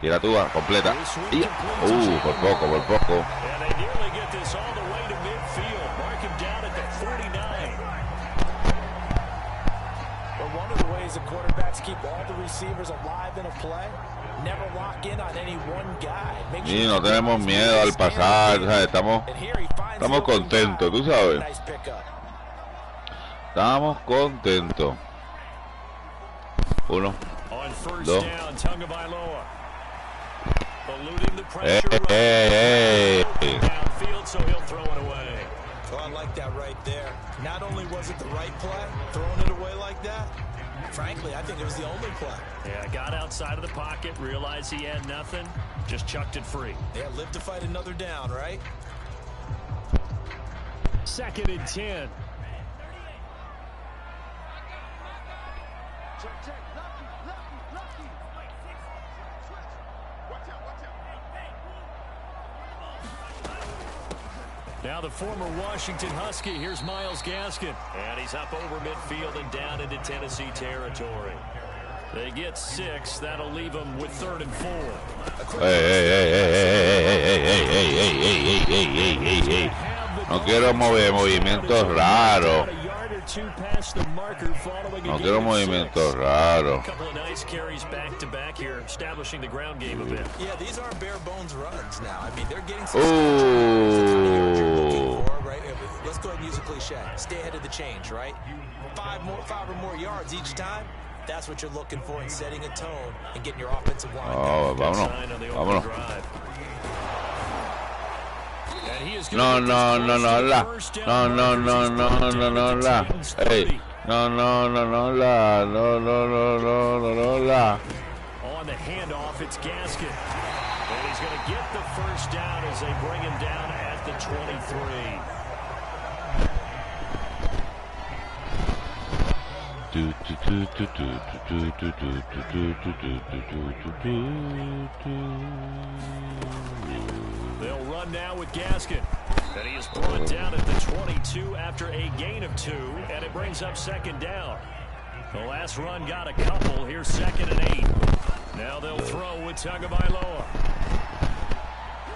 Tira tú, completa. Y, por poco, por poco. Y no tenemos miedo al pasar, o sea, estamos contentos, tú sabes. Estamos contentos. 1, 2. Hey. Well, I like that right there. Not only was it the right play, throwing it away like that, frankly, I think it was the only play. Yeah, got outside of the pocket, realized he had nothing, just chucked it free. Yeah, live to fight another down, right? 2nd and 10. Now the former Washington Husky, here's Myles Gaskin. And he's up over midfield and down into Tennessee territory. They get 6, that'll leave them with 3rd and 4. No quiero movimientos raros. No quiero movimientos raros. Yeah, these aren't bare bones runs now. I mean, they're getting right? Let's go ahead and use a cliche. Stay ahead of the change, right? 5 or more yards each time. That's what you're looking for in setting a tone and getting your offensive line. Oh, vámonos. No, hey. No, On the handoff, it's Gaskin. And he's going to get the first down as they bring him down at the 23. They'll run now with Gaskin. And he is brought down at the 22 after a gain of 2, and it brings up 2nd down. The last run got a couple. Here's 2nd and 8. Now they'll throw with Tagovailoa.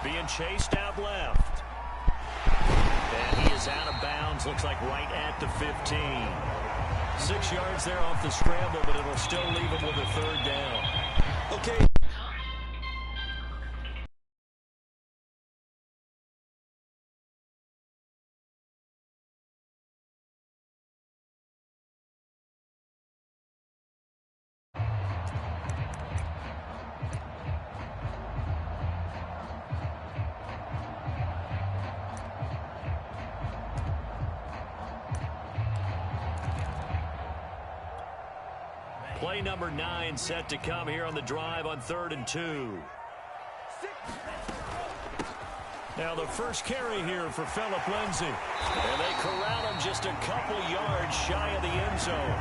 Being chased out left. And he is out of bounds. Looks like right at the 15. 6 yards there off the scramble, but it'll still leave him with a 3rd down. Okay. Play number 9 set to come here on the drive on 3rd and 2. Now the first carry here for Phillip Lindsay. And they corral him just a couple yards shy of the end zone.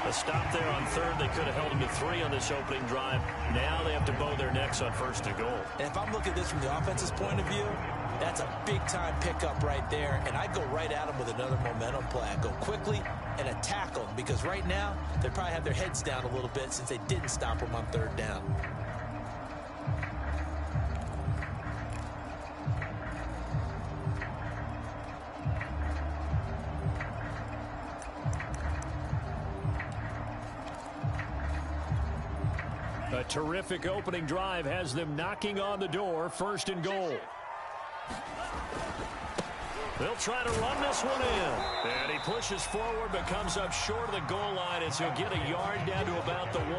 A stop there on 3rd. They could have held him to 3 on this opening drive. Now they have to bow their necks on 1st and goal. And if I'm looking at this from the offense's point of view, that's a big-time pickup right there. And I'd go right at them with another momentum play. I'd go quickly and attack them, because right now they probably have their heads down a little bit since they didn't stop them on 3rd down. A terrific opening drive has them knocking on the door. 1st and goal. They'll try to run this one in. And he pushes forward but comes up short of the goal line as he'll get a yard down to about the 1.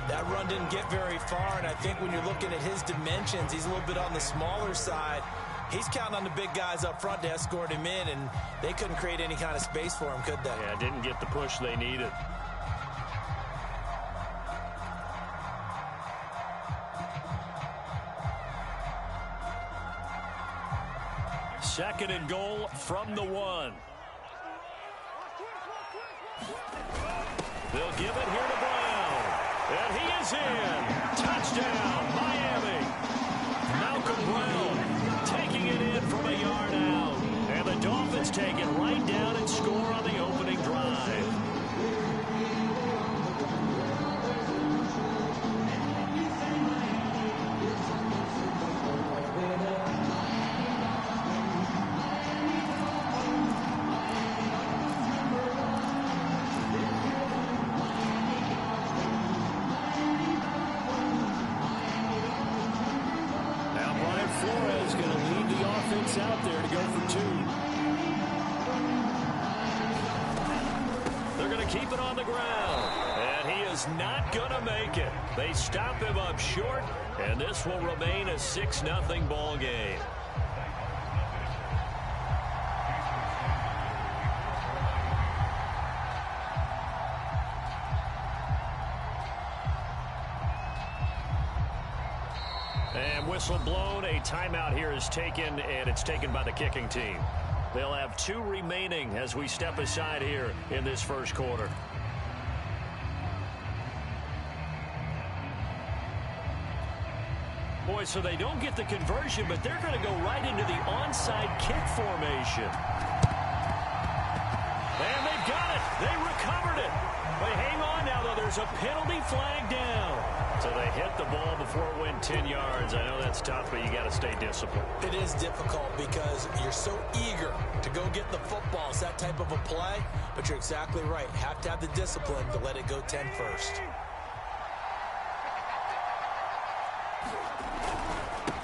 That run didn't get very far, and I think when you're looking at his dimensions, he's a little bit on the smaller side. He's counting on the big guys up front to escort him in, and they couldn't create any kind of space for him, could they? Yeah, didn't get the push they needed. Second and goal from the 1. They'll give it here to Brown. And he is in. Touchdown, Miami. Malcolm Brown taking it in from a yard out. And the Dolphins take it right down and score on the opening drive. keep it on the ground. And he is not going to make it. They stop him up short, and this will remain a 6-0 ball game. And whistle blown. A timeout here is taken, and it's taken by the kicking team. They'll have 2 remaining as we step aside here in this first quarter. Boy, so they don't get the conversion, but they're going to go right into the onside kick formation. And they've got it. They recovered it. They hang on now, though. There's a penalty flag down. So they hit the ball before it went 10 yards. I know that's tough, but you got to stay disciplined. It is difficult because you're so eager to go get the football. It's that type of a play, but you're exactly right. Have to have the discipline to let it go 10 first.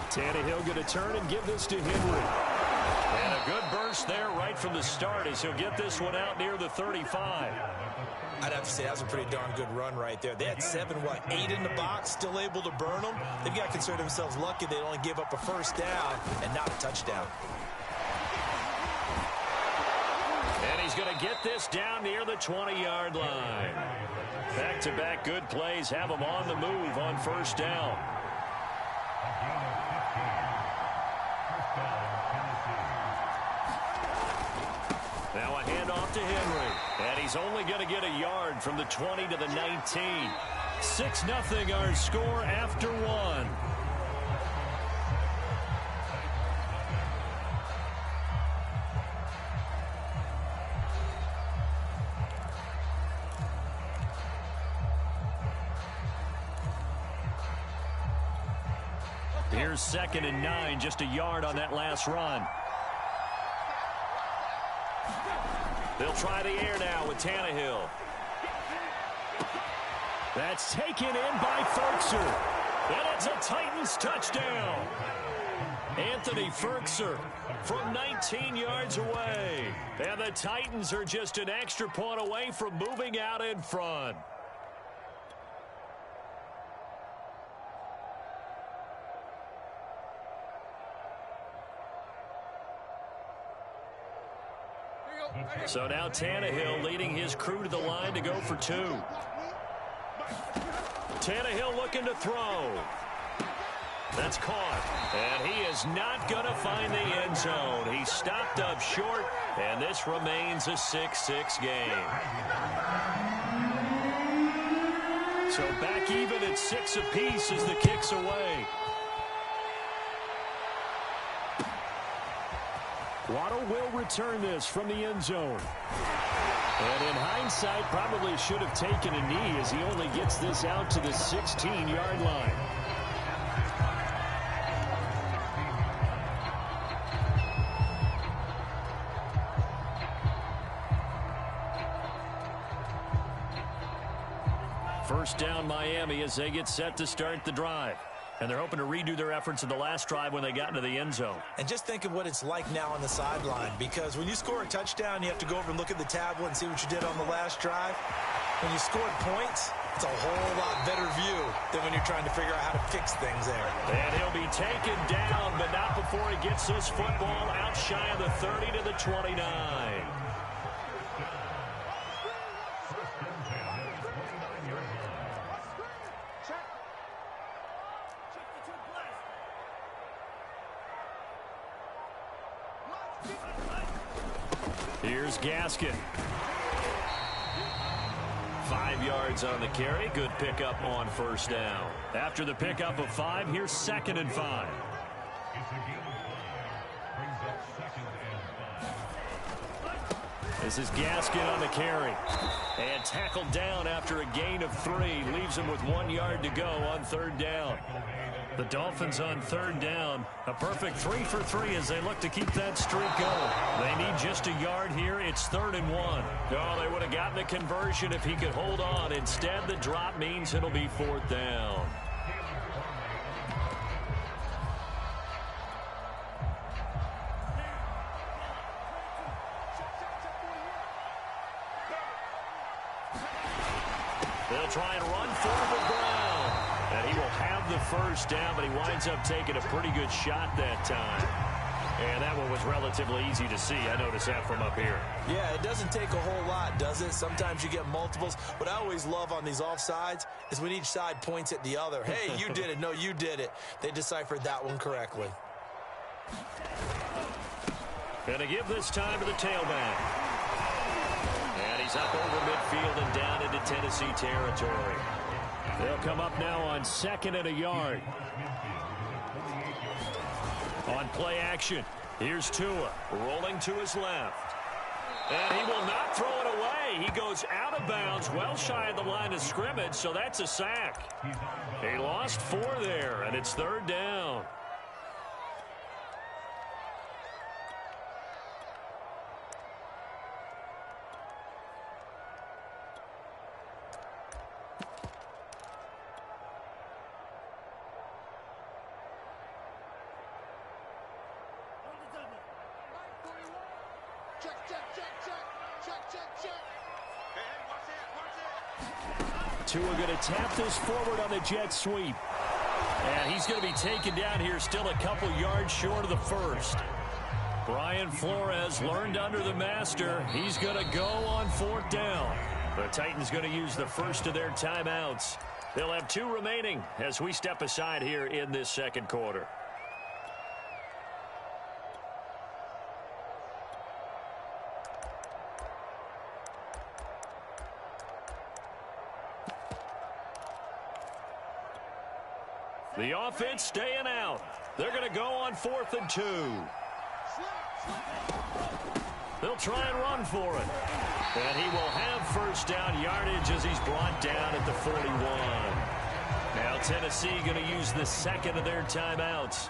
Tannehill going to turn and give this to Henry. And a good burst there right from the start as he'll get this one out near the 35. I'd have to say that was a pretty darn good run right there. They had 8 in the box, still able to burn them. They've got to consider themselves lucky they only gave up a first down and not a touchdown. And he's going to get this down near the 20-yard line. Back-to-back good plays have him on the move on first down. Now a handoff to Henry. And he's only going to get a yard from the 20 to the 19. 6-0 our score after 1. Here's 2nd and 9, just a yard on that last run. They'll try the air now with Tannehill. That's taken in by Firkser. And it's a Titans touchdown. Anthony Firkser from 19 yards away. And the Titans are just an extra point away from moving out in front. So now Tannehill leading his crew to the line to go for 2. Tannehill looking to throw. That's caught. And he is not going to find the end zone. He stopped up short, and this remains a 6-6 game. So back even at 6 apiece as the kick's away. Waddle will return this from the end zone. And in hindsight, probably should have taken a knee as he only gets this out to the 16-yard line. First down Miami as they get set to start the drive. And they're hoping to redo their efforts in the last drive when they got into the end zone. And just think of what it's like now on the sideline, because when you score a touchdown, you have to go over and look at the tablet and see what you did on the last drive. When you scored points, it's a whole lot better view than when you're trying to figure out how to fix things there. And he'll be taken down, but not before he gets this football out shy of the 30 to the 29. Here's Gaskin. 5 yards on the carry. Good pickup on first down. After the pickup of 5, here's 2nd and 5. This is Gaskin on the carry. And tackled down after a gain of 3. Leaves him with 1 yard to go on 3rd down. The Dolphins on 3rd down. A perfect 3 for 3 as they look to keep that streak going. They need just a yard here. It's 3rd and 1. Oh, they would have gotten a conversion if he could hold on. Instead, the drop means it'll be 4th down. have the first down, but he winds up taking a pretty good shot that time. And that one was relatively easy to see. I noticed that from up here. Yeah, it doesn't take a whole lot, does it? Sometimes you get multiples. What I always love on these offsides is when each side points at the other. Hey, you did it. No, you did it. They deciphered that one correctly. Gonna give this time to the tailback. And he's up over midfield and down into Tennessee territory. They'll come up now on 2nd and a yard. On play action, here's Tua rolling to his left. And he will not throw it away. He goes out of bounds, well shy of the line of scrimmage, so that's a sack. He lost 4 there, and it's 3rd down. Tua going to tap this forward on the jet sweep. And he's going to be taken down here, still a couple yards short of the first. Brian Flores learned under the master. He's going to go on 4th down. The Titans going to use the first of their timeouts. They'll have 2 remaining as we step aside here in this 2nd quarter. The offense staying out. They're going to go on 4th and 2. They'll try and run for it. And he will have first down yardage as he's brought down at the 41. Now Tennessee going to use the 2nd of their timeouts.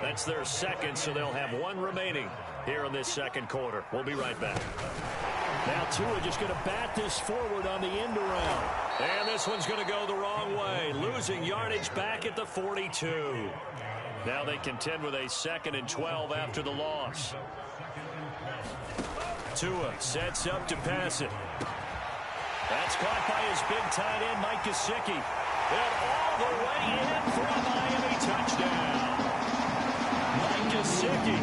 That's their 2nd, so they'll have 1 remaining here in this 2nd quarter. We'll be right back. Now Tua just going to bat this forward on the end around. And this one's going to go the wrong way, losing yardage back at the 42. Now they contend with a 2nd and 12 after the loss. Tua sets up to pass it. That's caught by his big tight end, Mike Gesicki. And all the way in for a Miami touchdown. Mike Gesicki,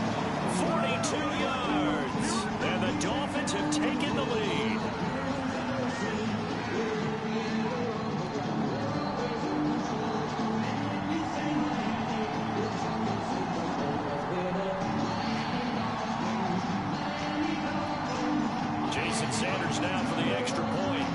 42 yards. And the Dolphins have taken the lead. Sanders now for the extra point.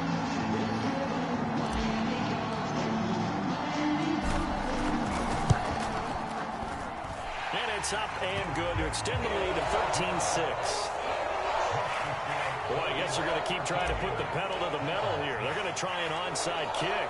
And it's up and good to extend the lead to 13-6. Boy, I guess they're going to keep trying to put the pedal to the metal here. They're going to try an onside kick.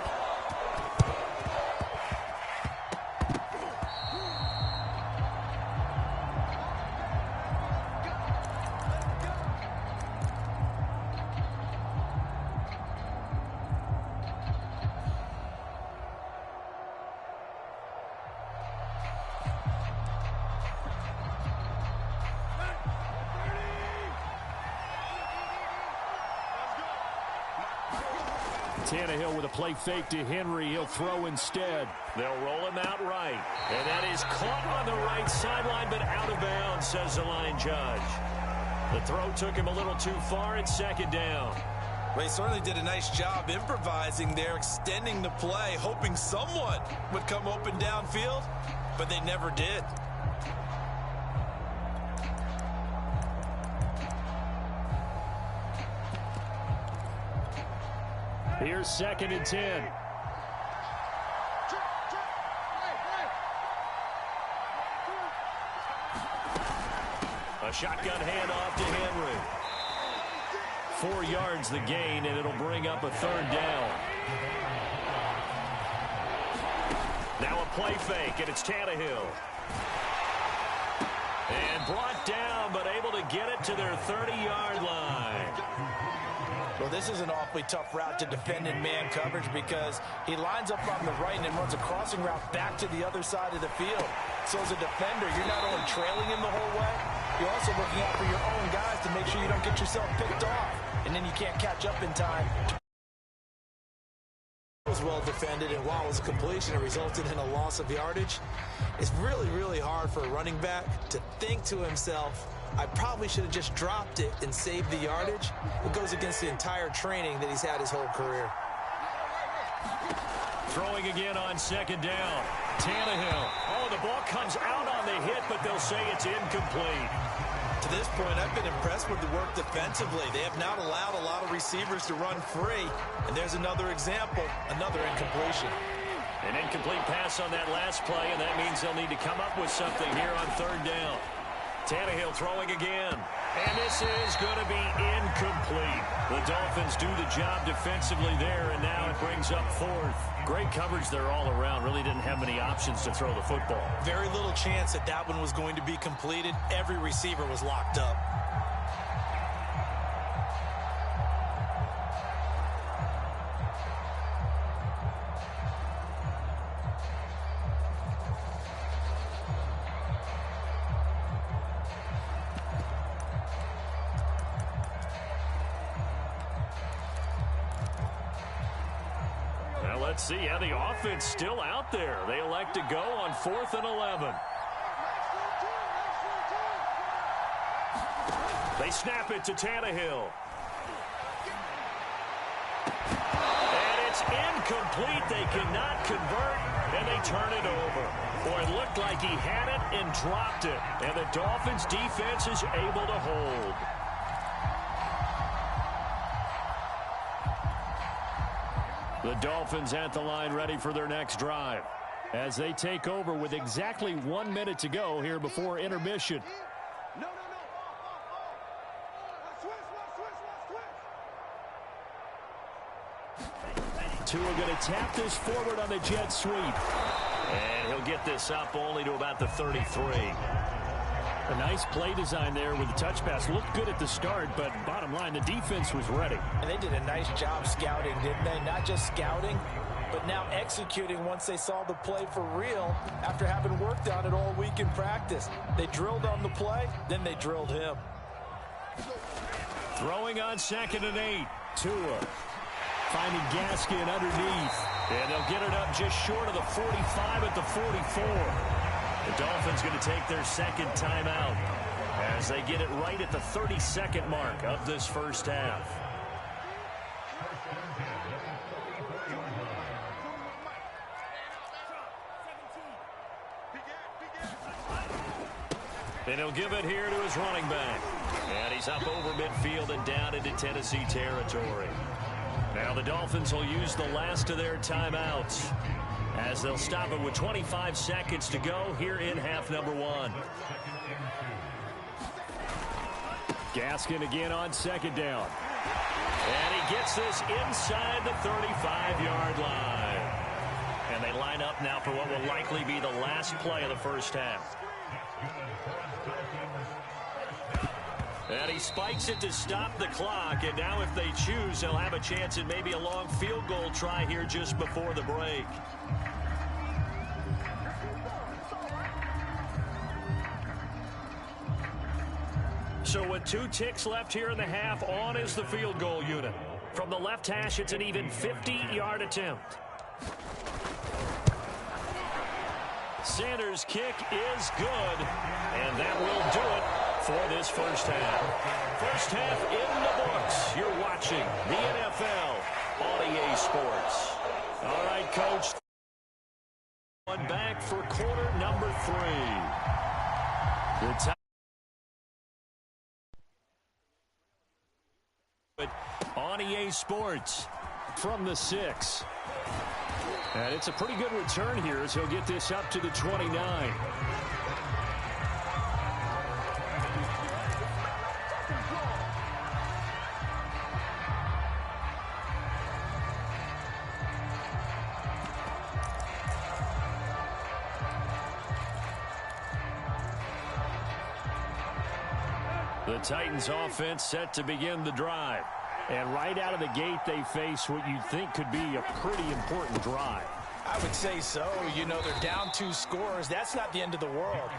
Tannehill with a play fake to Henry. He'll throw instead. They'll roll him out right. And that is caught on the right sideline, but out of bounds, says the line judge. The throw took him a little too far at 2nd down. Well, he certainly did a nice job improvising there, extending the play, hoping someone would come open downfield, but they never did. Here's 2nd and 10. A shotgun handoff to Henry. 4 yards the gain, and it'll bring up a 3rd down. Now a play fake, and it's Tannehill. And brought down, but able to get it to their 30-yard line. Well, this is an awfully tough route to defend in man coverage because he lines up on the right and then runs a crossing route back to the other side of the field. So as a defender, you're not only trailing him the whole way, you're also looking out for your own guys to make sure you don't get yourself picked off. And then you can't catch up in time. well defended, and while it was a completion, it resulted in a loss of yardage. It's really, really hard for a running back to think to himself, I probably should have just dropped it and saved the yardage. It goes against the entire training that he's had his whole career. Throwing again on second down. Tannehill. Oh, the ball comes out on the hit, but they'll say it's incomplete. To this point, I've been impressed with the work defensively. They have not allowed a lot of receivers to run free. And there's another example, another incompletion. An incomplete pass on that last play, and that means they'll need to come up with something here on third down. Tannehill throwing again. And this is going to be incomplete. The Dolphins do the job defensively there, and now it brings up fourth. Great coverage there all around. Really didn't have many options to throw the football. Very little chance that that one was going to be completed. Every receiver was locked up. Let's see how the offense still out there. They elect to go on 4th and 11. They snap it to Tannehill. And it's incomplete. They cannot convert, and they turn it over. Boy, it looked like he had it and dropped it. And the Dolphins defense is able to hold. The Dolphins at the line ready for their next drive as they take over with exactly 1 minute to go here before intermission. Tua going to tap this forward on the jet sweep. And he'll get this up only to about the 33. A nice play design there with the touch pass. Looked good at the start, but bottom line, the defense was ready. And they did a nice job scouting, didn't they? Not just scouting, but now executing once they saw the play for real after having worked on it all week in practice. They drilled on the play, then they drilled him. Throwing on 2nd and 8. Tua finding Gaskin underneath. And they'll get it up just short of the 45 at the 44. The Dolphins going to take their second timeout as they get it right at the 32nd mark of this first half. And he'll give it here to his running back. And he's up over midfield and down into Tennessee territory. Now the Dolphins will use the last of their timeouts as they'll stop it with 25 seconds to go here in half number 1. Gaskin again on 2nd down. And he gets this inside the 35-yard line. And they line up now for what will likely be the last play of the first half. And he spikes it to stop the clock. And now if they choose, they'll have a chance at maybe a long field goal try here just before the break. So with 2 ticks left here in the half, on is the field goal unit. From the left hash, it's an even 50-yard attempt. Sanders' kick is good, and that will do it for this first half. First half in the books. You're watching the NFL on EA Sports. All right, Coach. One back for quarter number 3. The time on EA Sports from the 6. And it's a pretty good return here as he'll get this up to the 29. The Titans offense set to begin the drive. And right out of the gate, they face what you'd think could be a pretty important drive. I would say so. You know, they're down 2 scores. That's not the end of the world.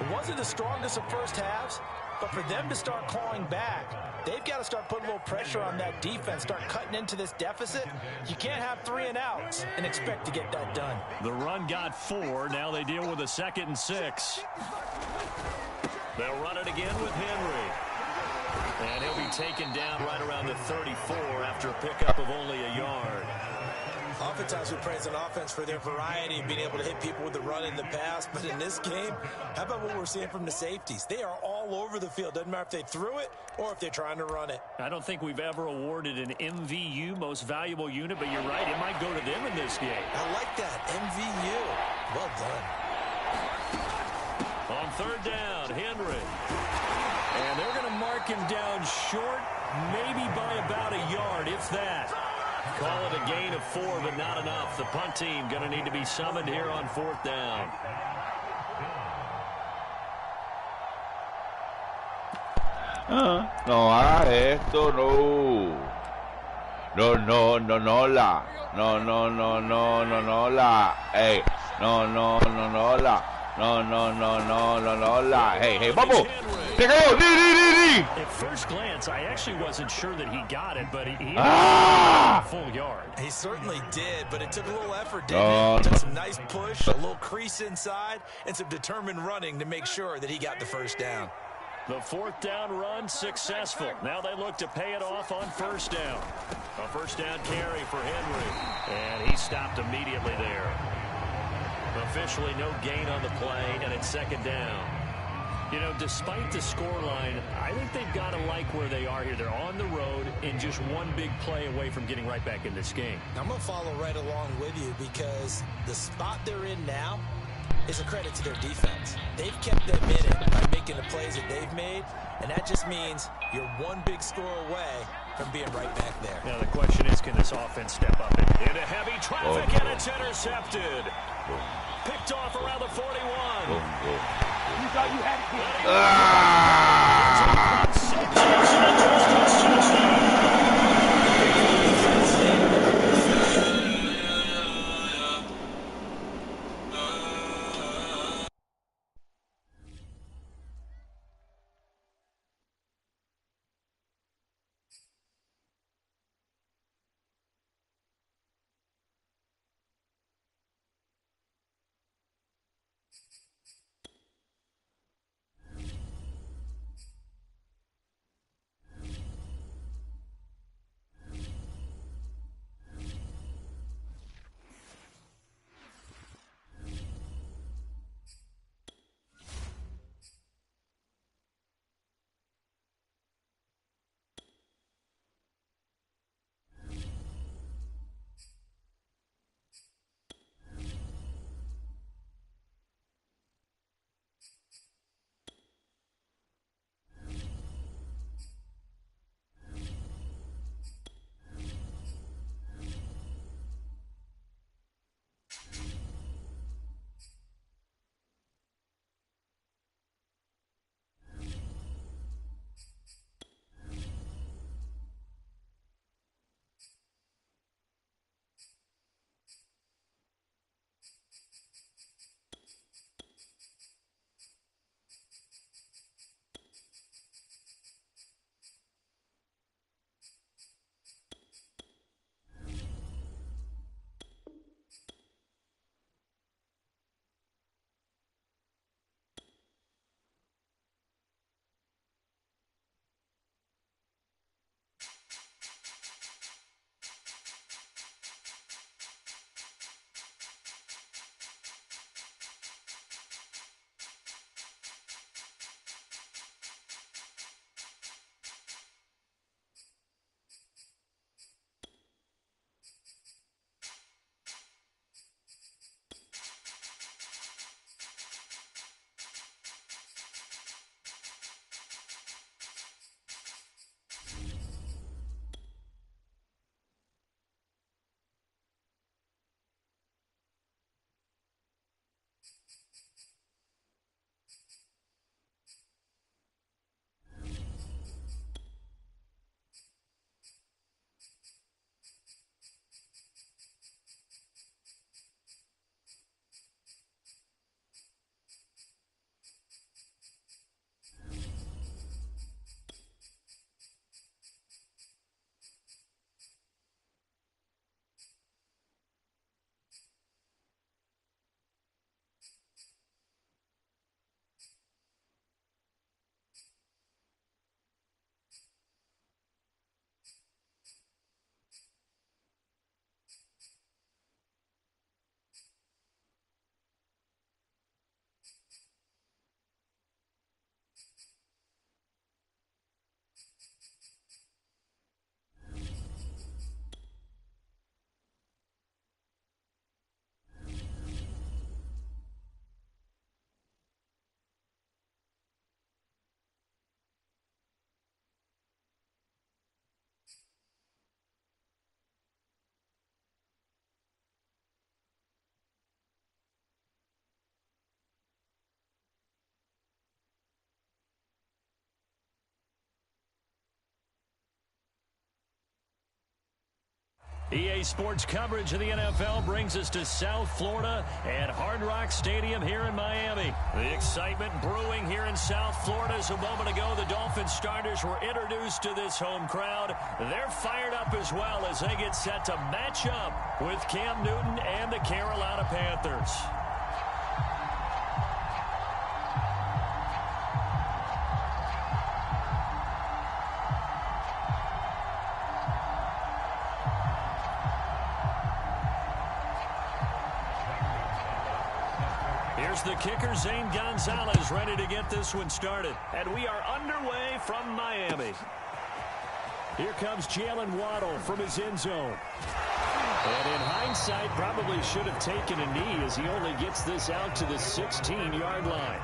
It wasn't the strongest of first halves, But for them to start clawing back, they've got to start putting a little pressure on that defense, start cutting into this deficit. You can't have 3 and outs and expect to get that done. The run got 4. Now they deal with a 2nd and 6. They'll run it again with Henry. And he'll be taken down right around the 34 after a pickup of only a yard. Oftentimes we praise an offense for their variety, being able to hit people with the run in the pass. But in this game, how about what we're seeing from the safeties? They are all over the field. Doesn't matter if they threw it or if they're trying to run it. I don't think we've ever awarded an MVU, most valuable unit, but you're right, it might go to them in this game. I like that, MVU. Well done. On 3rd down, Henry. And they're going to mark him down short, maybe by about a yard, if that. Call it a gain of 4, but not enough. The punt team going to need to be summoned here on 4th down. No haga esto, no. No, no, no, no, la. No, no, no, no, no, no, la. Hey, no, no, no, no, la. No, no, no, no, no, no, la. Hey, hey, vamos. Te cayó. At first glance, I actually wasn't sure that he got it, but he a full yard. He certainly did, but it took a little effort, didn't it? Took some nice push, a little crease inside, and some determined running to make sure that he got the first down. The 4th down run successful. Now they look to pay it off on 1st down. A 1st down carry for Henry. And he stopped immediately there. Officially no gain on the play, and it's 2nd down. You know, despite the scoreline, I think they've got to like where they are here. They're on the road and just one big play away from getting right back in this game. I'm going to follow right along with you because the spot they're in now is a credit to their defense. They've kept them in it by making the plays that they've made, and that just means you're one big score away from being right back there. Now the question is, can this offense step up into heavy traffic, and it's intercepted. Picked off around the 41. You thought you had it EA Sports coverage of the NFL brings us to South Florida at Hard Rock Stadium here in Miami. The excitement brewing here in South Florida as a moment ago the Dolphins starters were introduced to this home crowd. They're fired up as well as they get set to match up with Cam Newton and the Carolina Panthers. Here's the kicker, Zane Gonzalez, ready to get this one started. And we are underway from Miami. Here comes Jalen Waddle from his end zone. And in hindsight, probably should have taken a knee as he only gets this out to the 16-yard line.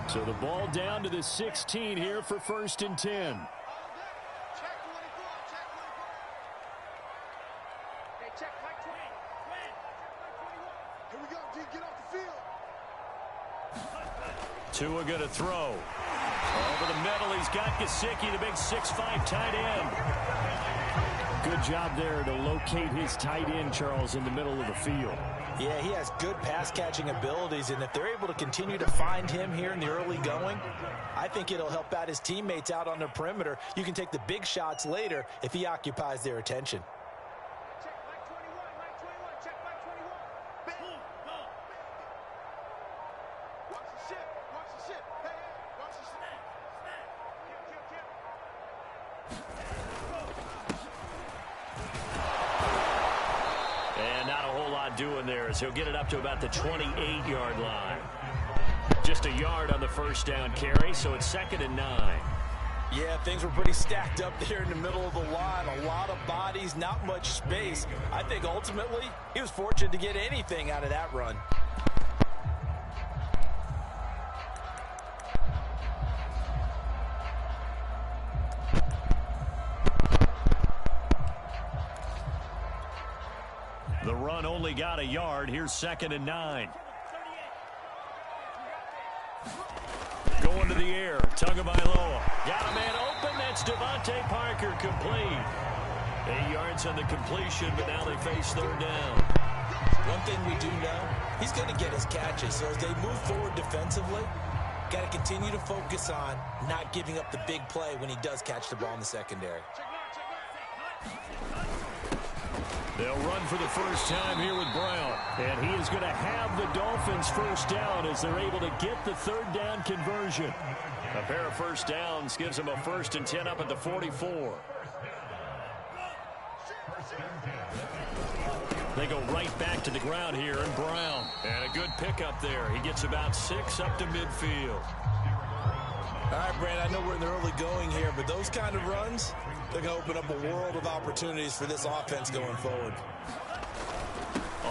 So the ball down to the 16 here for 1st and 10. Tua going to throw. Over the middle, he's got Gesicki, the big 6'5" tight end. Good job there to locate his tight end, Charles, in the middle of the field. Yeah, he has good pass-catching abilities, and if they're able to continue to find him here in the early going, I think it'll help out his teammates out on the perimeter. You can take the big shots later if he occupies their attention. Check Mike 21, check Mike 21. Watch the ship, hey, watch the snap. And not a whole lot doing there as he'll get it up to about the 28-yard line. Just a yard on the first down carry, so it's 2nd and 9. Yeah, things were pretty stacked up there in the middle of the line. A lot of bodies, not much space. I think ultimately he was fortunate to get anything out of that run. The run only got a yard. Here's 2nd and 9. Going to the air. Tagovailoa. Got a man open. That's Devontae Parker, complete. 8 yards on the completion, but now they face 3rd down. One thing we do know, he's going to get his catches. So as they move forward defensively, got to continue to focus on not giving up the big play when he does catch the ball in the secondary. They'll run for the first time here with Brown. And he is going to have the Dolphins first down as they're able to get the 3rd down conversion. A pair of first downs gives them a 1st and 10 up at the 44. They go right back to the ground here, and Brown. And a good pickup there. He gets about 6 up to midfield. All right, Brandon, I know we're in the early going here, but those kind of runs, they're going to open up a world of opportunities for this offense going forward.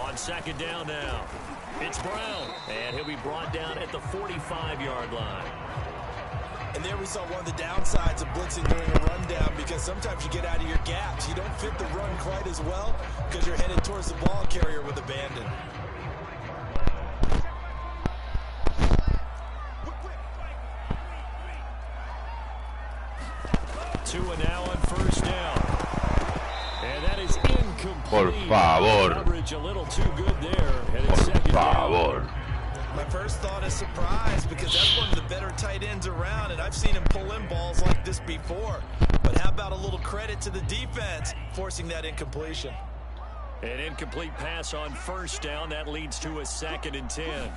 On 2nd down now, it's Brown, and he'll be brought down at the 45-yard line. And there we saw one of the downsides of blitzing during a rundown, because sometimes you get out of your gaps. You don't fit the run quite as well because you're headed towards the ball carrier with abandon. Tua now on first down. And that is incomplete. Por favor. Coverage a little too good there. And it's 2nd down. My first thought is surprise, because that's one of the better tight ends around, and I've seen him pull in balls like this before. But how about a little credit to the defense forcing that incompletion? An incomplete pass on first down. That leads to a 2nd and 10.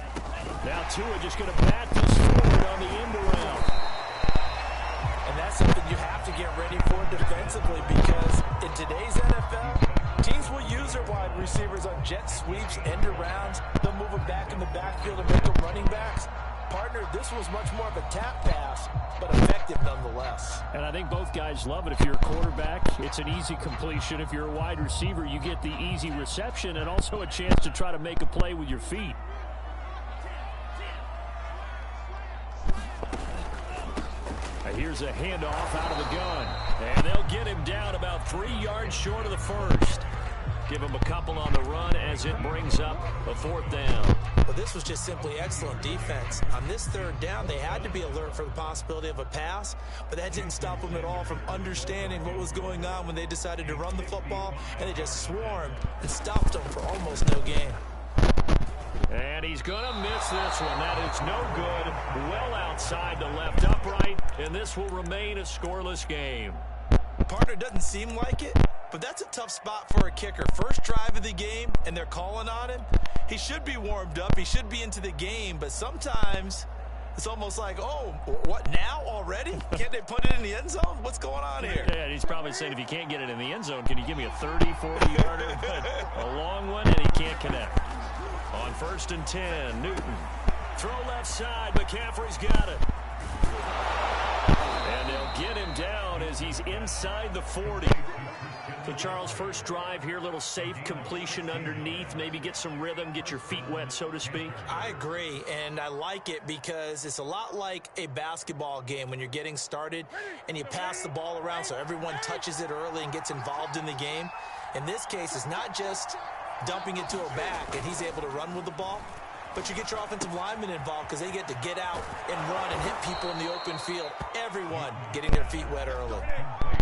Now Tua just going to bat this forward on the end around. And that's something you have to get ready for defensively, because in today's NFL, teams will use their wide receivers on jet sweeps, end arounds. They'll move them back in the backfield and make them running backs. Partner, this was much more of a tap pass, but effective nonetheless. And I think both guys love it. If you're a quarterback, it's an easy completion. If you're a wide receiver, you get the easy reception and also a chance to try to make a play with your feet. Here's here's a handoff out of the gun. And they'll get him down about 3 yards short of the first. Give him a couple on the run as it brings up a 4th down. Well, this was just simply excellent defense. On this 3rd down, they had to be alert for the possibility of a pass, but that didn't stop them at all from understanding what was going on when they decided to run the football, and they just swarmed and stopped them for almost no gain. And he's going to miss this one. That is no good. Well outside the left upright, and this will remain a scoreless game. Partner, doesn't seem like it, but that's a tough spot for a kicker. First drive of the game, and they're calling on him. He should be warmed up. He should be into the game, but sometimes it's almost like, oh, what, now already? Can't they put it in the end zone? What's going on here? Yeah, he's probably saying, if you can't get it in the end zone, can you give me a 30, 40-yarder? A long one, and he can't connect. On 1st and 10, Newton. Throw left side. McCaffrey's got it. And they'll get him down as he's inside the 40. So, Charles, first drive here, little safe completion underneath. Maybe get some rhythm, get your feet wet, so to speak. I agree, and I like it because it's a lot like a basketball game when you're getting started and you pass the ball around so everyone touches it early and gets involved in the game. In this case, it's not just dumping it to a back and he's able to run with the ball, but you get your offensive linemen involved because they get to get out and run and hit people in the open field. Everyone getting their feet wet early.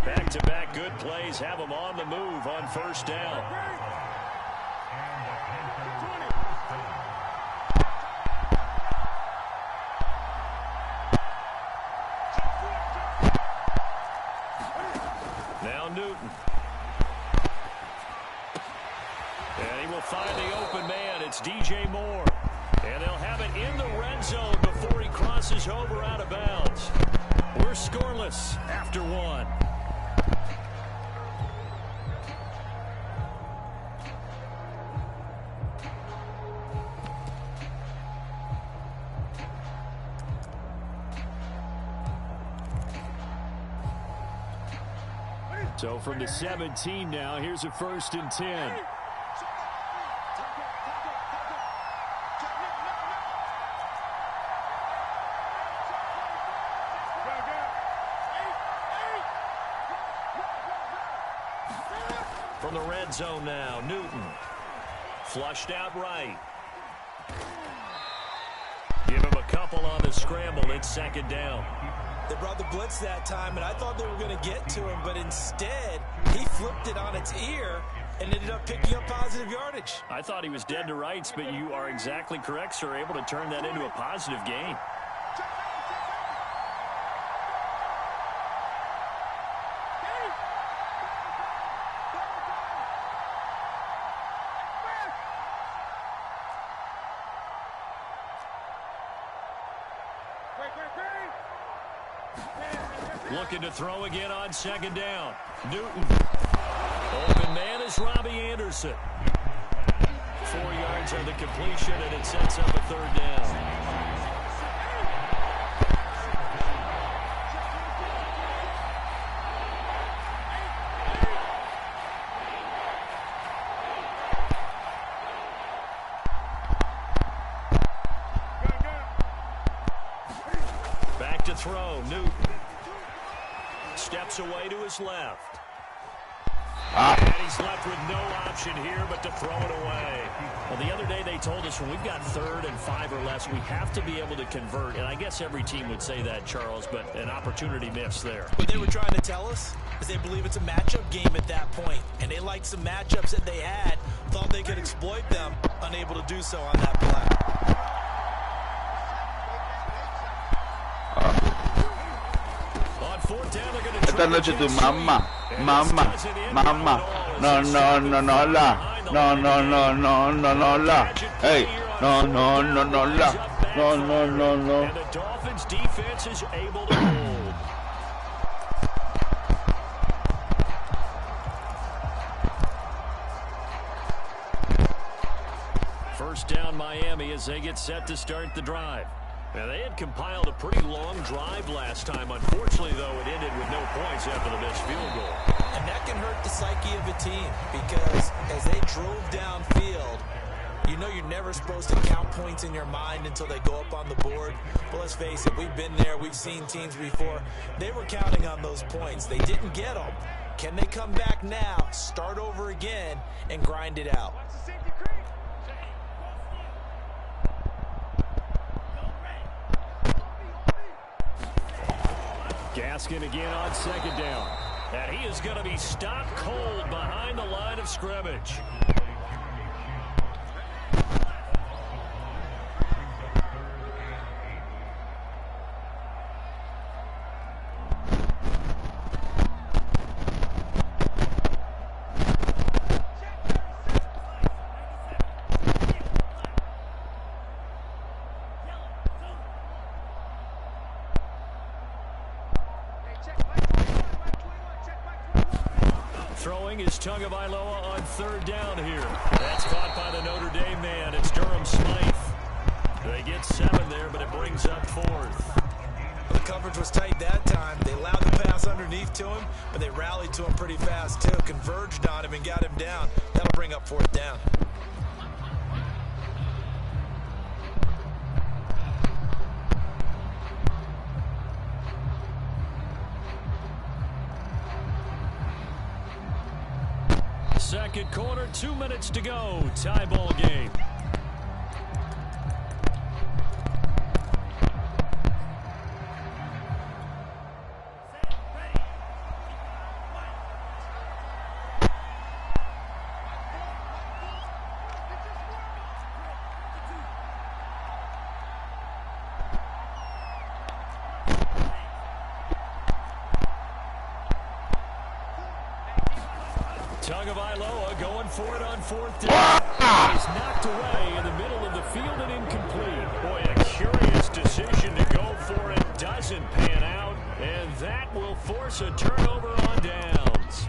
Back-to-back good plays have them on the move on 1st down. Now Newton. And he will find the open man. It's DJ Moore. And they'll have it in the red zone before he crosses over out of bounds. We're scoreless after 1. So from the 17 now, here's a 1st and 10. From the red zone now, Newton. Flushed out right. Give him a couple on the scramble. It's 2nd down. They brought the blitz that time, and I thought they were going to get to him, but instead, he flipped it on its ear and ended up picking up positive yardage. I thought he was dead to rights, but you are exactly correct, sir. Able to turn that into a positive gain. Looking to throw again on 2nd down. Newton. Open man is Robbie Anderson. 4 yards on the completion, and it sets up a 3rd down. Back to throw, Newton. Steps away to his left. And he's left with no option here but to throw it away. Well, the other day they told us when we've got 3rd and 5 or less, we have to be able to convert. And I guess every team would say that, Charles, but an opportunity missed there. What they were trying to tell us is they believe it's a matchup game at that point. And they liked some matchups that they had, thought they could exploit them, unable to do so on that play. Esta noche tu mamá, no, la, hey, no, la. And the Dolphins defense is able to hold. First down Miami as they get set to start the drive. Now, they had compiled a pretty long drive last time. Unfortunately, though, it ended with no points after the missed field goal. And that can hurt the psyche of a team because as they drove downfield, You know you're never supposed to count points in your mind until they go up on the board. But let's face it, we've been there. We've seen teams before. They were counting on those points. They didn't get them. Can they come back now, start over again, and grind it out? Gaskin again on second down. And he is going to be stopped cold behind the line of scrimmage. Throwing is Tagovailoa on third down here. That's caught by the Notre Dame man. It's Durham Smythe. They get 7 there, but it brings up 4th. The coverage was tight that time. They allowed the pass underneath to him, but they rallied to him pretty fast, too. Converged on him and got him down. That'll bring up 4th down. Second quarter, 2 minutes to go. Tie ball game. Tagovailoa going for it on 4th down. He's knocked away in the middle of the field and incomplete. Boy, a curious decision to go for it. Doesn't pan out, and that will force a turnover on downs.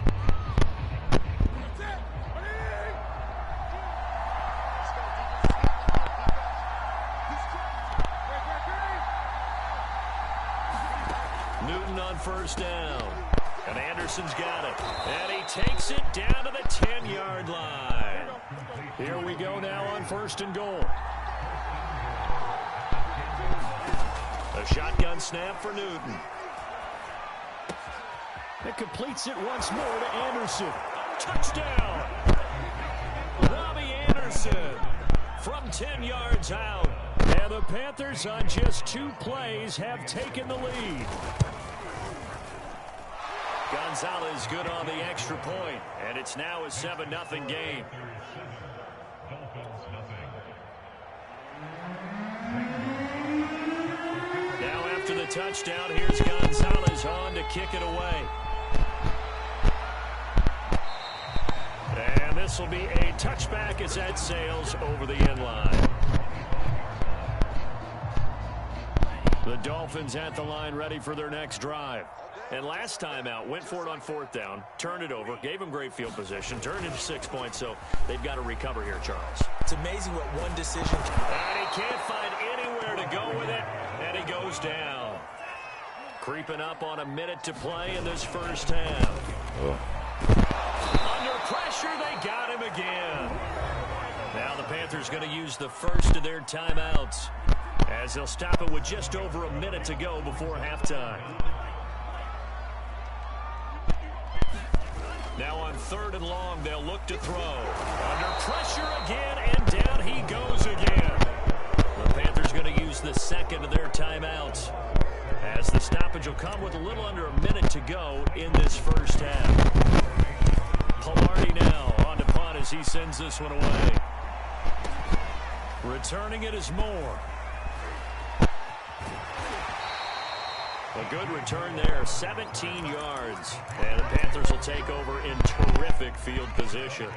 Newton on 1st down. And Anderson's got it. And he takes it down to the 10-yard line. Here we go now on 1st and goal. A shotgun snap for Newton. It completes it once more to Anderson. Touchdown! Robbie Anderson from 10 yards out. And the Panthers on just 2 plays have taken the lead. Gonzalez good on the extra point, and it's now a 7-0 game. Now after the touchdown, here's Gonzalez on to kick it away. And this will be a touchback as that sails over the end line. The Dolphins at the line ready for their next drive. And last time out, went for it on 4th down, turned it over, gave them great field position, turned into 6 points, so they've got to recover here, Charles. It's amazing what one decision can... And he can't find anywhere to go with it, and he goes down. Creeping up on a minute to play in this first half. Under pressure, they got him again. Now the Panthers going to use the first of their timeouts, as they'll stop it with just over a minute to go before halftime. Now on 3rd and long, they'll look to throw. Under pressure again, and down he goes again. The Panthers going to use the second of their timeouts, as the stoppage will come with a little under a minute to go in this first half. Palardy now on to punt as he sends this one away. Returning it is Moore. A good return there, 17 yards. And the Panthers will take over in terrific field position.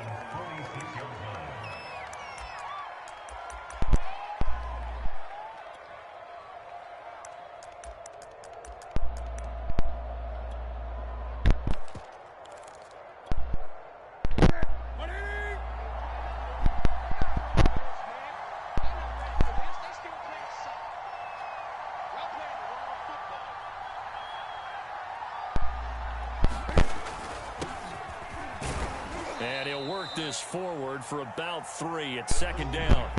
And he'll work this forward for about 3. It's second down.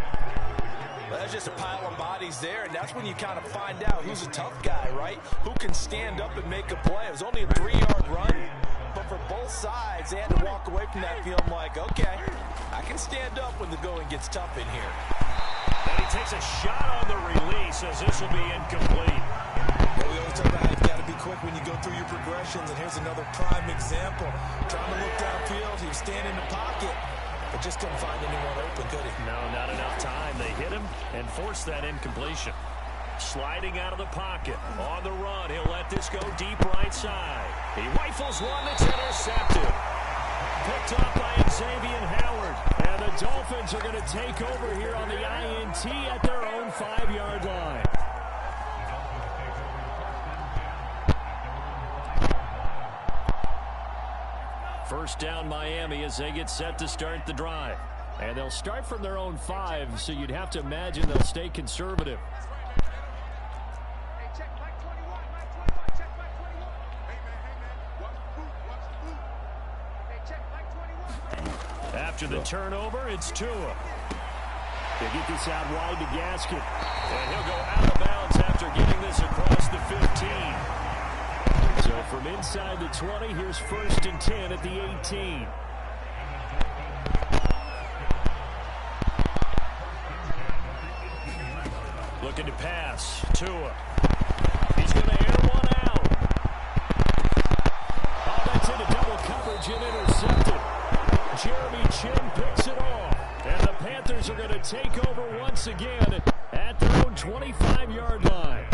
Well, that's just a pile of bodies there, and that's when you kind of find out who's a tough guy, right? Who can stand up and make a play. It was only a 3-yard run, but for both sides, they had to walk away from that feeling like, okay, I can stand up when the going gets tough in here. And he takes a shot on the release as this will be incomplete. Well, we always talk about how you got to be quick when you go through your progressions, and here's another prime example. Trying to look downfield, he was standing in the pocket, but just couldn't find anyone open, could he? No, not enough time. They hit him and forced that incompletion. Sliding out of the pocket. On the run, he'll let this go deep right side. He rifles one that's intercepted. Picked up by Xavier Howard. And the Dolphins are going to take over here on the INT at their own 5-yard line. First down Miami as they get set to start the drive. And they'll start from their own 5, so you'd have to imagine they'll stay conservative. Hey, check Mike 21, Mike 21, check Mike 21. Hey, man, watch the boot, watch the boot. Hey, check Mike 21. After the turnover, it's Tua. They get this out wide to Gaskin. And he'll go out of bounds after getting this across the 15. So from inside the 20, here's 1st and 10 at the 18. Looking to pass. Tua. He's going to air one out. Oh, that's into double coverage and intercepted. Jeremy Chin picks it off. And the Panthers are going to take over once again at their own 25-yard line.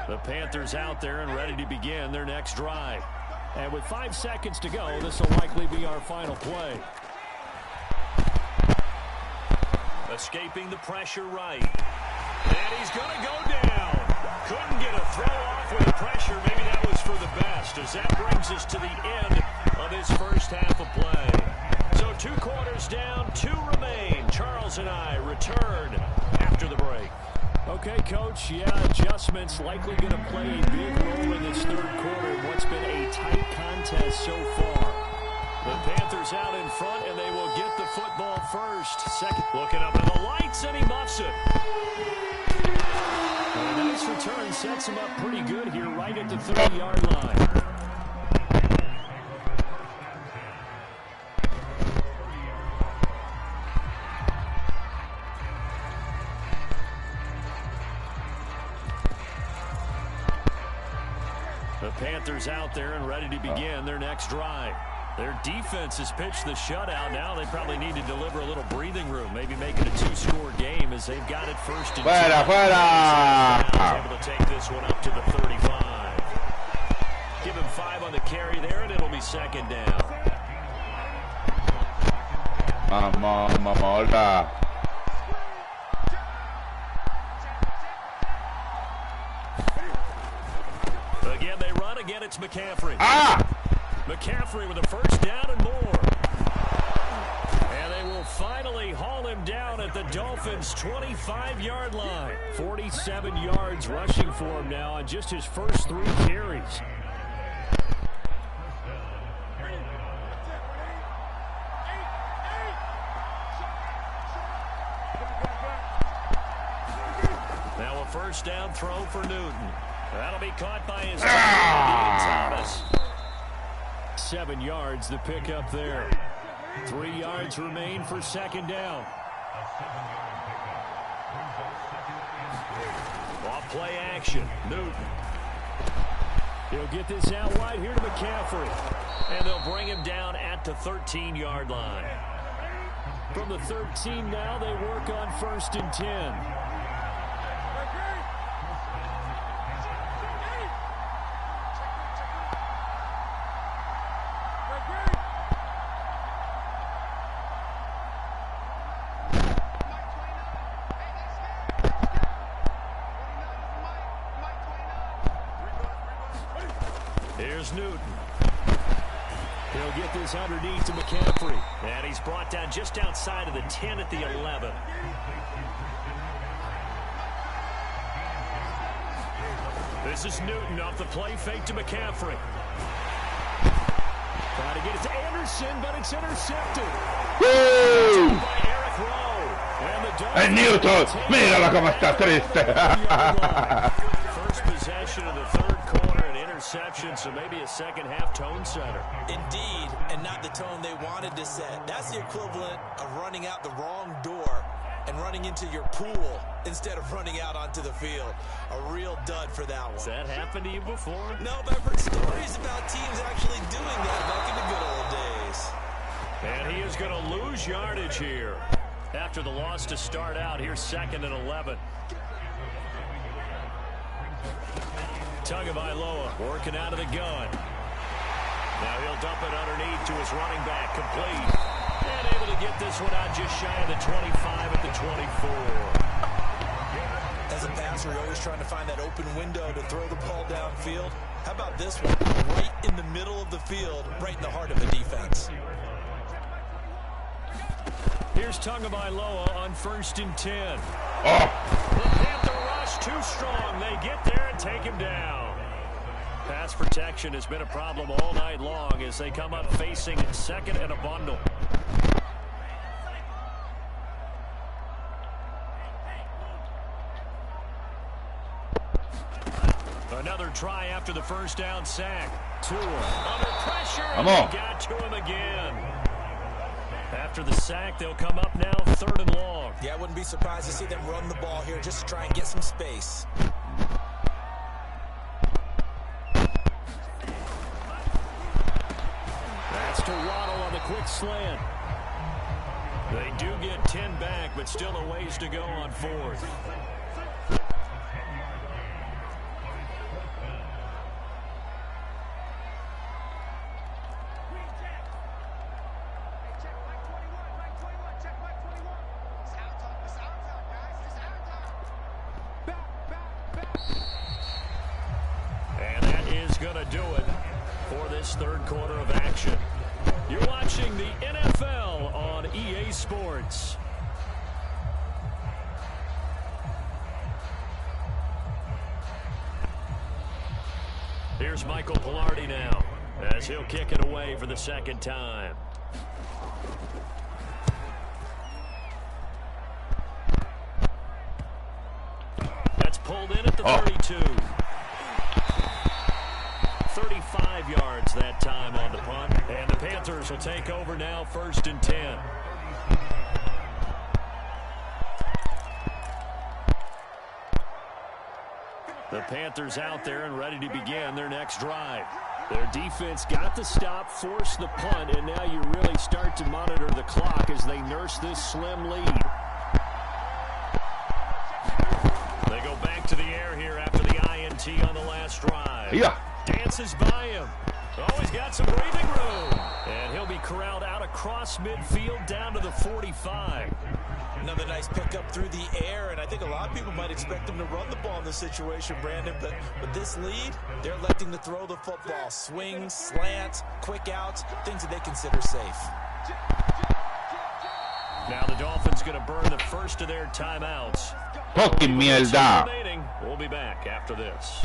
The Panthers out there and ready to begin their next drive. And with 5 seconds to go, this will likely be our final play. Escaping the pressure right. And he's going to go down. Couldn't get a throw off with the pressure. Maybe that was for the best, as that brings us to the end of this first half of play. So 2 quarters down, 2 remain. Charles and I return after the break. Okay, Coach, yeah, adjustments likely going to play a big role in this 3rd quarter in what's been a tight contest so far. The Panthers out in front, and they will get the football first. Second, looking up at the lights, and he muffs it. And a nice return sets him up pretty good here right at the 30-yard line. The Panthers out there and ready to begin their next drive. Their defense has pitched the shutout. Now they probably need to deliver a little breathing room. Maybe make it a 2-score game as they've got it 1st and 10. Fuera, fuera. Able to take this one up to the 35. Give him 5 on the carry there, and it'll be 2nd down. Hola. Again, they run. Again, it's McCaffrey. McCaffrey with a 1st down and more. And they will finally haul him down at the Dolphins' 25-yard line. 47 yards rushing for him now on just his first 3 carries. Now a 1st down throw for Newton. That'll be caught by his Thomas. 7 yards the pickup there. 3 yards remain for 2nd down. Off play action. Newton. He'll get this out wide here to McCaffrey. And they'll bring him down at the 13-yard line. From the 13 now, they work on 1st and 10. Here's Newton. He'll get this underneath to McCaffrey. And he's brought down just outside of the 10 at the 11. This is Newton off the play fake to McCaffrey. Trying to get it to Anderson, but it's intercepted. ¡Uh! By Eric Rowe. And the ¡El Newton! ¡Míralo cómo está triste! First possession of the third quarter, an interception, so maybe a second-half tone setter. Indeed, and not the tone they wanted to set. That's the equivalent of running out the wrong door and running into your pool instead of running out onto the field. A real dud for that one. Has that happened to you before? No, but I've heard stories about teams actually doing that back in the good old days. And he is going to lose yardage here. After the loss to start out, here's 2nd and 11. Tagovailoa working out of the gun. Now he'll dump it underneath to his running back, complete. And able to get this one out just shy of the 25 at the 24. As a passer, you're always trying to find that open window to throw the ball downfield. How about this one? Right in the middle of the field, right in the heart of the defense. Here's Tagovailoa on 1st and 10. ¡Oh! The Panther rush too strong. They get there and take him down. Pass protection has been a problem all night long as they come up facing 2nd and a bundle. Another try after the first down sack. Tua under pressure. Come on. He got to him again. After the sack, they'll come up now 3rd and long. Yeah, I wouldn't be surprised to see them run the ball here just to try and get some space. That's to Waddle on the quick slant. They do get 10 back, but still a ways to go on 4th. And that is going to do it for this third quarter of action. You're watching the NFL on EA Sports. Here's Michael Pilardi now as he'll kick it away for the 2nd time. That's pulled in at the 32. 35 yards that time on the punt. And the Panthers will take over now 1st and 10. The Panthers out there and ready to begin their next drive. Their defense got the stop, forced the punt, and now you really start to monitor the clock as they nurse this slim lead. They go back to the air here after the INT on the last drive. Yeah. Dances by him. Oh, he's got some breathing room. And he'll be corralled out across midfield down to the 45. Another nice pickup through the air, and I think a lot of people might expect him to run the ball in this situation, Brandon, but with this lead, they're electing to throw the football. Swings, slants, quick outs, things that they consider safe. Now the Dolphins going to burn the first of their timeouts. ¡Fucking mierda! We'll be back after this.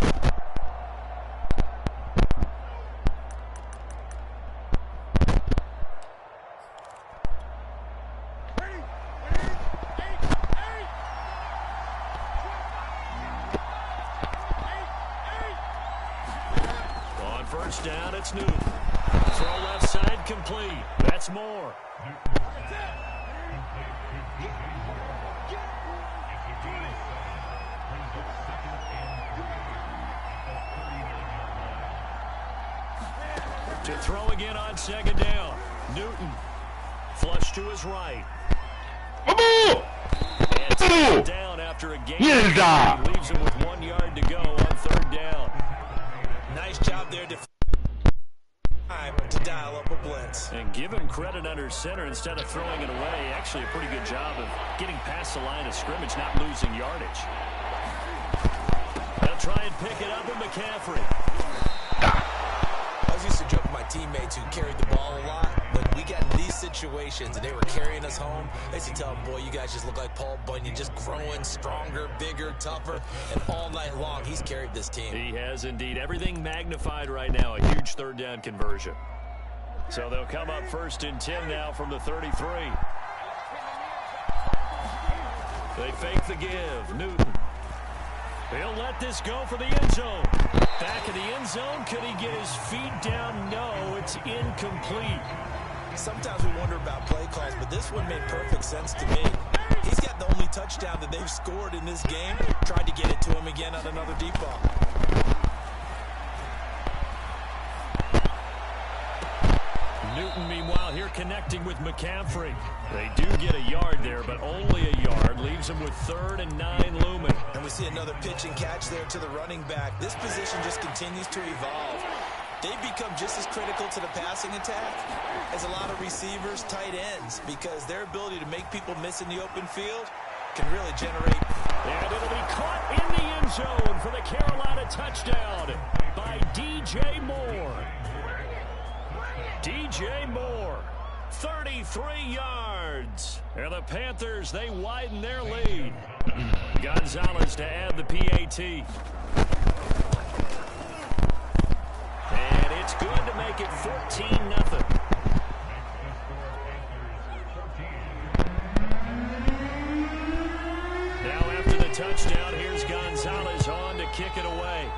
On first down, it's Newton. Throw left side complete. That's more. To throw again on 2nd down. Newton. Flush to his right. ¡Vamos! And taken down after a game. ¡Mierda! Leaves him with 1 yard to go on 3rd down. Nice job there to dial up a blitz. And give him credit under center instead of throwing it away. Actually a pretty good job of getting past the line of scrimmage, not losing yardage. They'll try and pick it up with McCaffrey. teammates who carried the ball a lot. When we got in these situations and they were carrying us home, I used to tell them, boy, you guys just look like Paul Bunyan, just growing stronger, bigger, tougher, and all night long he's carried this team. He has indeed. Everything magnified right now. A huge third down conversion. So they'll come up 1st and 10 now from the 33. They fake the give. Newton. He'll let this go for the end zone. Back in the end zone. Could he get his feet down? No, it's incomplete. Sometimes we wonder about play calls, but this one made perfect sense to me. He's got the only touchdown that they've scored in this game. Tried to get it to him again on another deep ball. Newton, meanwhile, here connecting with McCaffrey. They do get a yard there, but only a yard. Leaves them with 3rd and 9 looming. And we see another pitch and catch there to the running back. This position just continues to evolve. They've become just as critical to the passing attack as a lot of receivers, tight ends, because their ability to make people miss in the open field can really generate. And it'll be caught in the end zone for the Carolina touchdown by DJ Moore. DJ Moore, 33 yards. And the Panthers, they widen their lead. Gonzalez to add the PAT. And it's good to make it 14-0. Now after the touchdown, here's Gonzalez on to kick it away.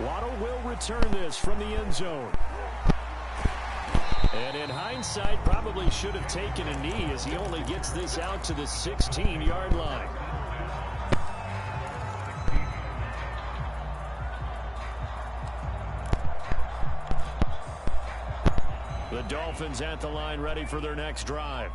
Waddle will return this from the end zone. And in hindsight, probably should have taken a knee as he only gets this out to the 16-yard line. The Dolphins at the line ready for their next drive.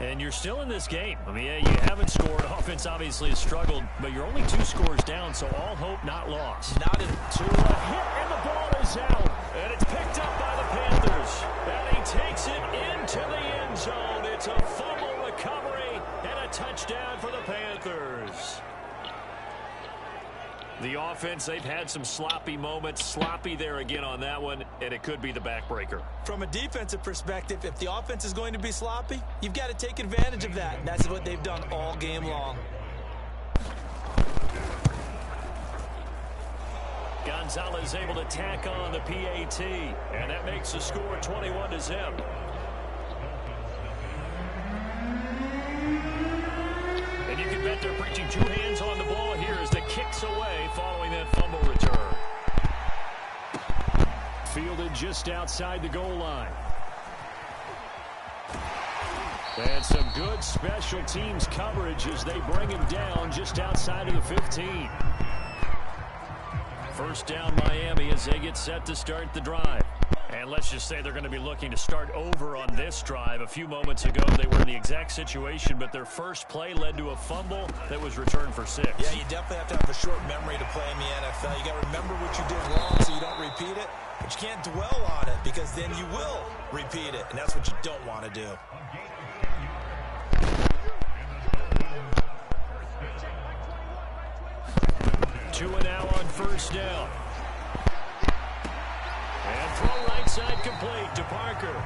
And you're still in this game. I mean, yeah, you haven't scored. Offense obviously has struggled, but you're only 2 scores down, so all hope not lost. Not in To a hit, and the ball is out. And it's picked up by the Panthers. And he takes it into the end zone. It's a fumble recovery and a touchdown for the Panthers. The offense, they've had some sloppy moments. Sloppy there again on that one, and it could be the backbreaker. From a defensive perspective, if the offense is going to be sloppy, you've got to take advantage of that, and that's what they've done all game long. Gonzalez able to tack on the PAT, and that makes the score 21-0. And you can bet they're preaching 2 hands on the ball here as the kicks away following that fumble return. Fielded just outside the goal line. And some good special teams coverage as they bring him down just outside of the 15. First down Miami as they get set to start the drive. And let's just say they're going to be looking to start over on this drive. A few moments ago, they were in the exact situation, but their first play led to a fumble that was returned for 6. Yeah, you definitely have to have a short memory to play in the NFL. You got to remember what you did wrong so you don't repeat it, but you can't dwell on it because then you will repeat it, and that's what you don't want to do. Two and now on first down. And throw right side complete to Parker.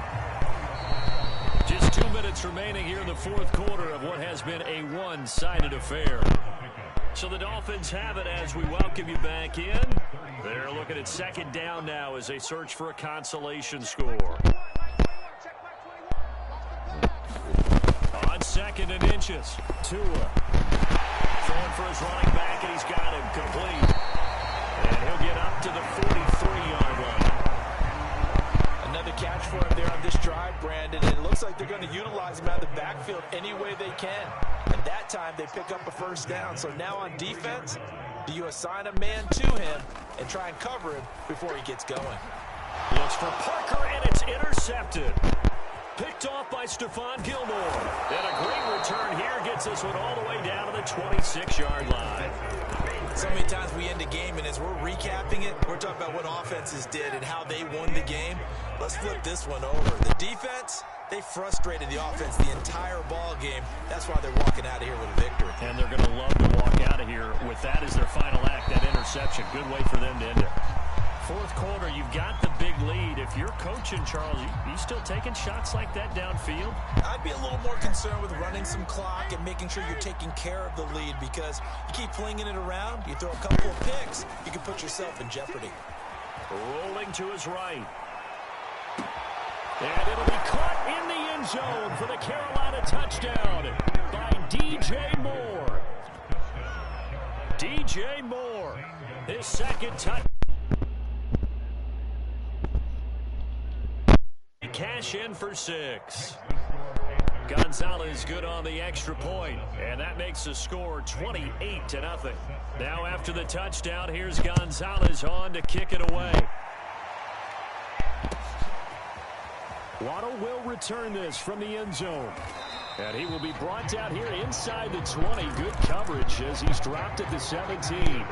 Just 2 minutes remaining here in the 4th quarter of what has been a one-sided affair. So the Dolphins have it as we welcome you back in. They're looking at 2nd down now as they search for a consolation score. On 2nd and inches, Tua. Throwing for his running back, and he's got him complete. And he'll get up to the 43-yard line. Another catch for him there on this drive, Brandon. And it looks like they're going to utilize him out of the backfield any way they can. And that time they pick up a first down. So now on defense, do you assign a man to him and try and cover him before he gets going? Looks for Parker, and it's intercepted. Picked off by Stephon Gilmore. And a great return here gets this one all the way down to the 26-yard line. So many times we end a game, and as we're recapping it, we're talking about what offenses did and how they won the game. Let's flip this one over. The defense, they frustrated the offense the entire ball game. That's why they're walking out of here with a victory. And they're going to love to walk out of here with that as their final act, that interception. Good way for them to end it. fourth quarter, you've got the big lead. If you're coaching, Charles, you still taking shots like that downfield? I'd be a little more concerned with running some clock and making sure you're taking care of the lead, because you keep flinging it around, you throw a couple of picks, you can put yourself in jeopardy. Rolling to his right. And it'll be caught in the end zone for the Carolina touchdown by DJ Moore. DJ Moore, his second touchdown. Cash in for 6. Gonzalez good on the extra point, and that makes the score 28-0. Now after the touchdown, here's Gonzalez on to kick it away. Waddle will return this from the end zone. And he will be brought down here inside the 20. Good coverage as he's dropped at the 17.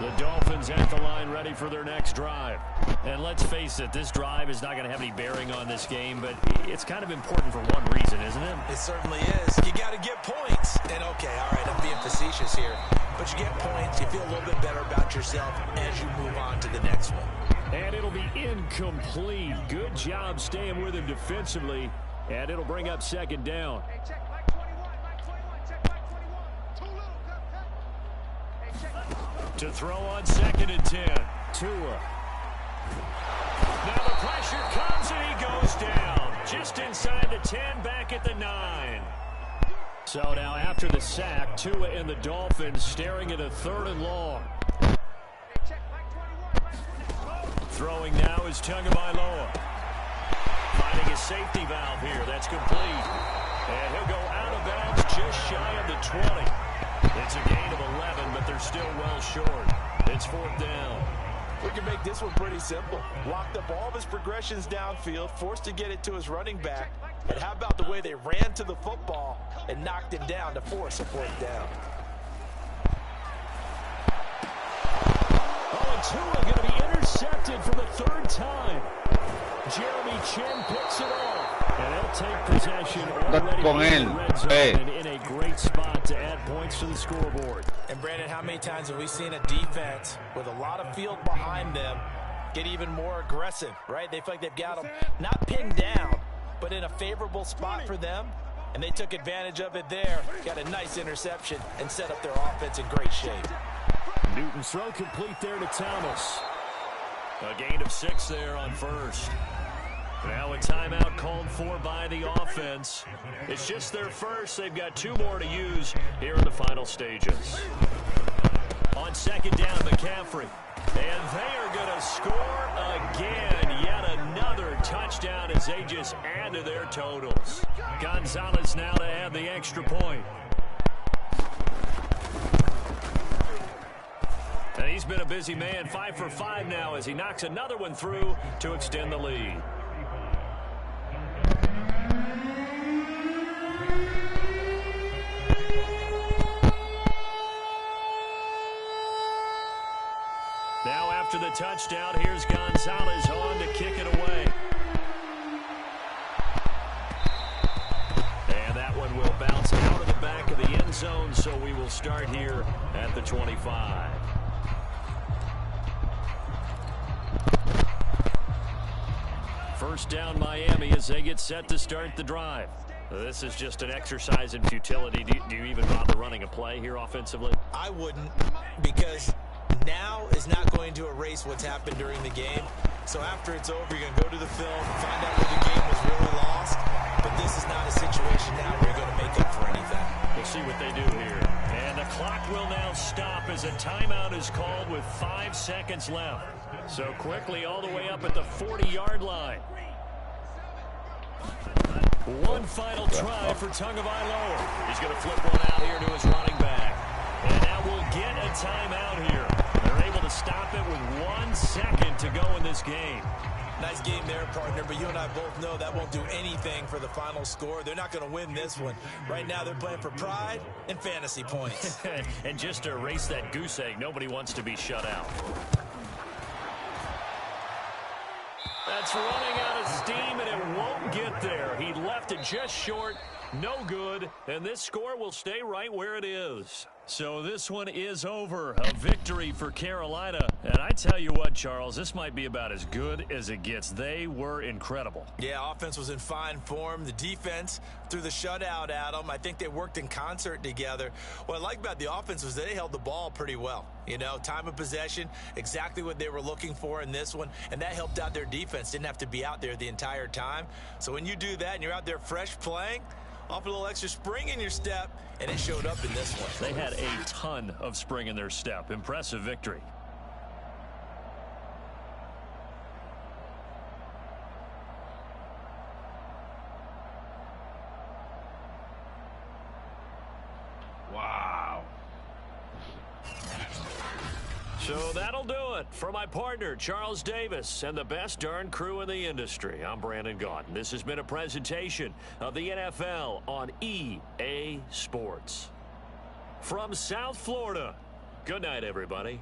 The Dolphins at the line ready for their next drive. And let's face it, this drive is not going to have any bearing on this game, but it's kind of important for one reason, isn't it? It certainly is. You got to get points. And okay, all right, I'm being facetious here, but you get points, you feel a little bit better about yourself as you move on to the next one. And it'll be incomplete. Good job staying with him defensively, and it'll bring up second down. Hey, check like 21, check like 21. Too little, hey, check like 21. To throw on second and 10. Tua. Now the pressure comes and he goes down. Just inside the 10, back at the 9. So now after the sack, Tua and the Dolphins staring at a 3rd and long. Hey, check like 21. Throwing now is Tagovailoa. Finding a safety valve here. That's complete. And he'll go out of bounds just shy of the 20. It's a gain of 11, but they're still well short. It's 4th down. We can make this one pretty simple. Locked up all of his progressions downfield, forced to get it to his running back. And how about the way they ran to the football and knocked him down to force a 4th down? Oh, and Tua going to be intercepted for the 3rd time. Jeremy Chin picks it off. And they'll take possession already in the red zone and in a great spot to add points to the scoreboard. And Brandon, how many times have we seen a defense with a lot of field behind them get even more aggressive, right? They feel like they've got them not pinned down, but in a favorable spot for them. And they took advantage of it there. Got a nice interception and set up their offense in great shape. Newton's throw complete there to Thomas. A gain of 6 there on 1st. Now a timeout called for by the offense. It's just their first. They've got 2 more to use here in the final stages. On 2nd down, McCaffrey. And they are going to score again. Yet another touchdown as they just add to their totals. Gonzalez now to add the extra point. And he's been a busy man, 5 for 5 now as he knocks another one through to extend the lead. Now after the touchdown, here's Gonzalez on to kick it away. And that one will bounce out of the back of the end zone, so we will start here at the 25. First down Miami as they get set to start the drive. This is just an exercise in futility. Do you even bother running a play here offensively? I wouldn't, because now is not going to erase what's happened during the game. So after it's over, you're going to go to the film, find out where the game was really lost. But this is not a situation now where you're going to make up for anything. We'll see what they do here. And the clock will now stop as a timeout is called with 5 seconds left. So quickly all the way up at the 40-yard line. One final try for Tagovailoa. He's going to flip one out here to his running back. And now we'll get a timeout here. They're able to stop it with 1 second to go in this game. Nice game there, partner, but you and I both know that won't do anything for the final score. They're not going to win this one. Right now they're playing for pride and fantasy points. And just to erase that goose egg, nobody wants to be shut out. That's running out of steam, and it won't get there. He left it just short, no good, and this score will stay right where it is. So this one is over. A victory for Carolina. And I tell you what, Charles, this might be about as good as it gets. They were incredible. Yeah, offense was in fine form. The defense threw the shutout at them. I think they worked in concert together. What I like about the offense was they held the ball pretty well. You know, time of possession, exactly what they were looking for in this one, and that helped out their defense. Didn't have to be out there the entire time. So when you do that and you're out there fresh playing, off a little extra spring in your step, and it showed up in this one. They had a ton of spring in their step. Impressive victory. Wow. So that'll do it for my partner, Charles Davis, and the best darn crew in the industry. I'm Brandon Gaudin. This has been a presentation of the NFL on EA Sports. From South Florida, good night, everybody.